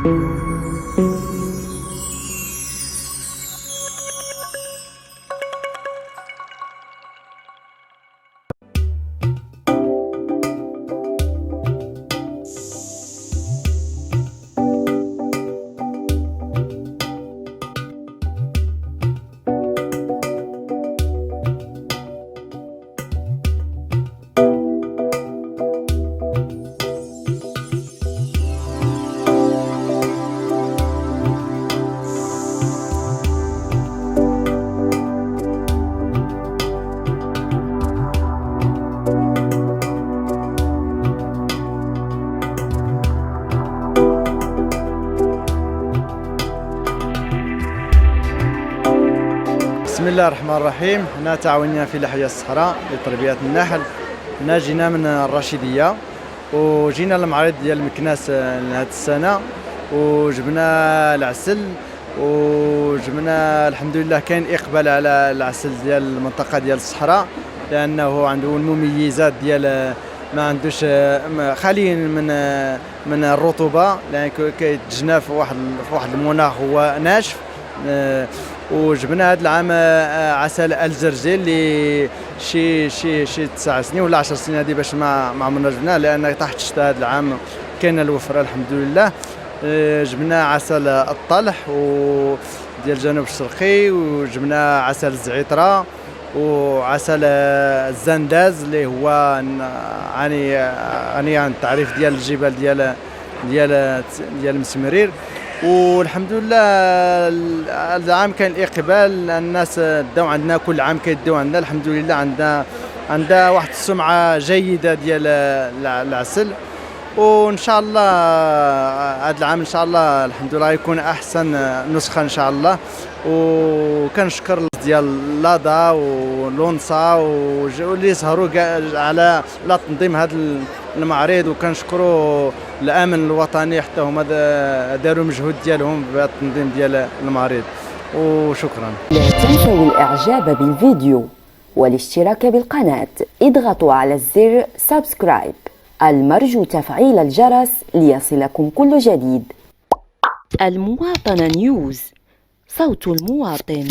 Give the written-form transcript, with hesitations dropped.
بسم الله الرحمن الرحيم. هنا تعاوننا في لحية الصحراء لتربية النحل. هنا جينا من الرشيدية وجينا للمعرض ديال مكناس لهذه السنة، وجبنا العسل وجبنا الحمد لله. كاين إقبال على العسل ديال المنطقة ديال الصحراء لأنه عنده المميزات ديال ما عندوش خالي من الرطوبة، لأن كيتجنى في واحد المناخ هو ناشف. وجبنا هذا العام عسل الجرجيل اللي شي 9 سنين ولا 10 سنين هذه باش ما عمرنا جبناه، لان تحت الشتاء هذا العام كاين الوفره الحمد لله. جبنا عسل الطلح وديال الجنوب الشرقي، وجبنا عسل الزعتره وعسل الزنداز اللي هو غني عن التعريف ديال الجبال ديال المسمرير. والحمد لله العام كان الاقبال، الناس داو عندنا كل عام كيداو عندنا الحمد لله. عندها واحد السمعه جيده ديال العسل، وان شاء الله هذا العام ان شاء الله الحمد لله يكون احسن نسخه ان شاء الله. وكنشكر ديال لادا ولونسا واللي سهروا على تنظيم هذا المعرض، وكنشكروا الامن الوطني حتى هما داروا مجهود ديالهم في التنظيم ديال المعرض. وشكرا. لا تنسوا الاعجاب بالفيديو والاشتراك بالقناه. اضغطوا على الزر سبسكرايب، المرجو تفعيل الجرس ليصلكم كل جديد. المواطنة نيوز، صوت المواطن.